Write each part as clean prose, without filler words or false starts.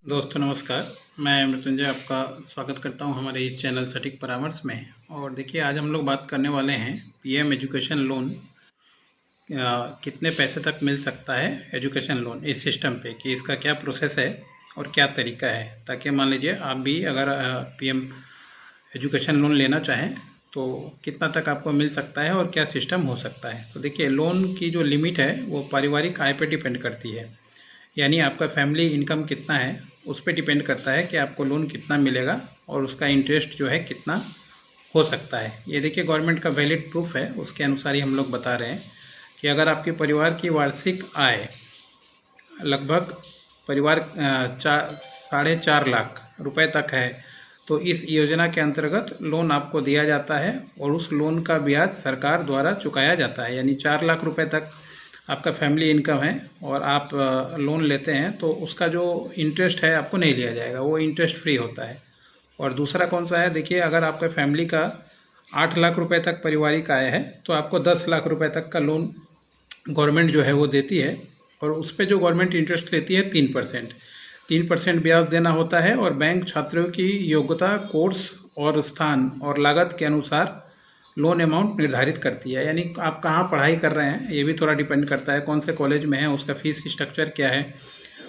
दोस्तों नमस्कार। मैं मृत्युंजय आपका स्वागत करता हूं हमारे इस चैनल सटीक परामर्श में। और देखिए, आज हम लोग बात करने वाले हैं पीएम एजुकेशन लोन कितने पैसे तक मिल सकता है एजुकेशन लोन इस सिस्टम पे, कि इसका क्या प्रोसेस है और क्या तरीका है, ताकि मान लीजिए आप भी अगर पीएम एजुकेशन लोन लेना चाहें तो कितना तक आपको मिल सकता है और क्या सिस्टम हो सकता है। तो देखिए, लोन की जो लिमिट है वो पारिवारिक आय पर डिपेंड करती है, यानी आपका फैमिली इनकम कितना है उस पर डिपेंड करता है कि आपको लोन कितना मिलेगा और उसका इंटरेस्ट जो है कितना हो सकता है। ये देखिए, गवर्नमेंट का वैलिड प्रूफ है, उसके अनुसार ही हम लोग बता रहे हैं कि अगर आपके परिवार की वार्षिक आय लगभग परिवार 4.5 लाख रुपए तक है तो इस योजना के अंतर्गत लोन आपको दिया जाता है और उस लोन का ब्याज सरकार द्वारा चुकाया जाता है। यानी 4 लाख रुपए तक आपका फैमिली इनकम है और आप लोन लेते हैं तो उसका जो इंटरेस्ट है आपको नहीं लिया जाएगा, वो इंटरेस्ट फ्री होता है। और दूसरा कौन सा है, देखिए, अगर आपका फैमिली का 8 लाख रुपए तक पारिवारिक आय है तो आपको 10 लाख रुपए तक का लोन गवर्नमेंट जो है वो देती है और उस पर जो गवर्नमेंट इंटरेस्ट लेती है 3% ब्याज देना होता है। और बैंक छात्रों की योग्यता, कोर्स और स्थान और लागत के अनुसार लोन अमाउंट निर्धारित करती है। यानी आप कहाँ पढ़ाई कर रहे हैं ये भी थोड़ा डिपेंड करता है, कौन से कॉलेज में है, उसका फीस स्ट्रक्चर क्या है,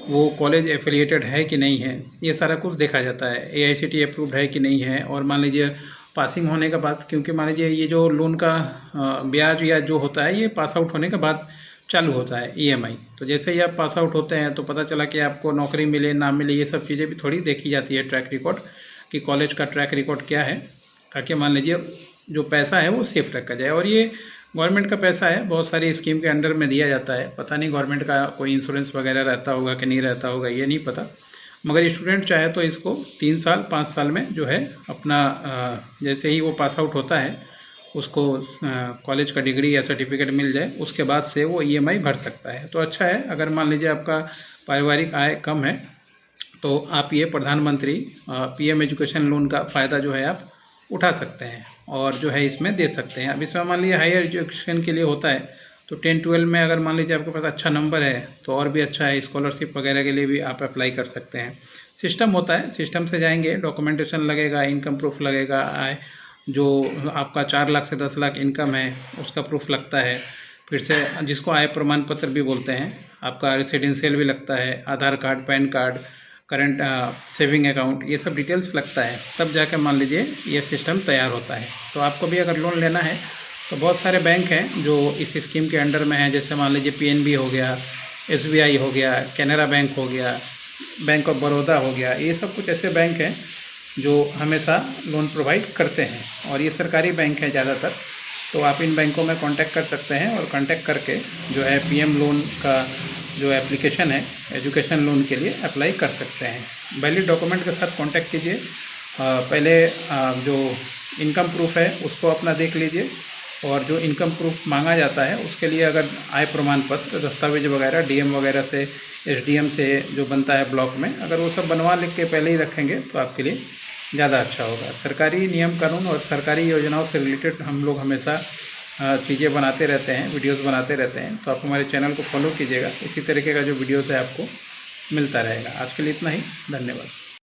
वो कॉलेज एफिलिएटेड है कि नहीं है, ये सारा कुछ देखा जाता है। AICTE अप्रूव्ड है कि नहीं है। और मान लीजिए पासिंग होने के बाद, क्योंकि मान लीजिए ये जो लोन का ब्याज या जो होता है ये पास आउट होने के बाद चालू होता है EMI। तो जैसे ही आप पास आउट होते हैं तो पता चला कि आपको नौकरी मिले ना मिले, ये सब चीज़ें भी थोड़ी देखी जाती है, ट्रैक रिकॉर्ड कि कॉलेज का ट्रैक रिकॉर्ड क्या है, ताकि मान लीजिए जो पैसा है वो सेफ रखा जाए। और ये गवर्नमेंट का पैसा है, बहुत सारी स्कीम के अंडर में दिया जाता है। पता नहीं गवर्नमेंट का कोई इंश्योरेंस वगैरह रहता होगा कि नहीं रहता होगा, ये नहीं पता, मगर स्टूडेंट चाहे तो इसको 3 साल 5 साल में जो है अपना जैसे ही वो पास आउट होता है उसको कॉलेज का डिग्री या सर्टिफिकेट मिल जाए, उसके बाद से वो EMI भर सकता है। तो अच्छा है। अगर मान लीजिए आपका पारिवारिक आय कम है तो आप ये प्रधानमंत्री PM एजुकेशन लोन का फ़ायदा जो है आप उठा सकते हैं और जो है इसमें दे सकते हैं। अब इसमें मान लीजिए हायर एजुकेशन के लिए होता है तो 10-12 में अगर मान लीजिए आपके पास अच्छा नंबर है तो और भी अच्छा है, स्कॉलरशिप वगैरह के लिए भी आप अप्लाई कर सकते हैं। सिस्टम होता है, सिस्टम से जाएंगे, डॉक्यूमेंटेशन लगेगा, इनकम प्रूफ लगेगा, आय जो आपका 4 लाख से 10 लाख इनकम है उसका प्रूफ लगता है, फिर से जिसको आय प्रमाण पत्र भी बोलते हैं, आपका रेसिडेंशियल भी लगता है, Aadhaar card, PAN card, current saving account, ये सब डिटेल्स लगता है, तब जाकर मान लीजिए ये सिस्टम तैयार होता है। तो आपको भी अगर लोन लेना है तो बहुत सारे बैंक हैं जो इस स्कीम के अंडर में हैं, जैसे मान लीजिए PNB हो गया, SBI हो गया, कैनरा बैंक हो गया, बैंक ऑफ बड़ौदा हो गया, ये सब कुछ ऐसे बैंक हैं जो हमेशा लोन प्रोवाइड करते हैं और ये सरकारी बैंक हैं ज़्यादातर। तो आप इन बैंकों में कांटेक्ट कर सकते हैं और कांटेक्ट करके जो है PM लोन का जो एप्लीकेशन है एजुकेशन लोन के लिए अप्लाई कर सकते हैं। वैलिड डॉक्यूमेंट के साथ कांटेक्ट कीजिए। पहले जो इनकम प्रूफ है उसको अपना देख लीजिए और जो इनकम प्रूफ मांगा जाता है उसके लिए अगर आय प्रमाण पत्र, दस्तावेज वगैरह DM वगैरह से, SDM से जो बनता है ब्लॉक में, अगर वो सब बनवा लिख के पहले ही रखेंगे तो आपके लिए ज़्यादा अच्छा होगा। सरकारी नियम कानून और सरकारी योजनाओं से रिलेटेड हम लोग हमेशा चीज़ें बनाते रहते हैं, वीडियोस बनाते रहते हैं, तो आप हमारे चैनल को फॉलो कीजिएगा। इसी तरीके का जो वीडियोस है आपको मिलता रहेगा। आज के लिए इतना ही, धन्यवाद।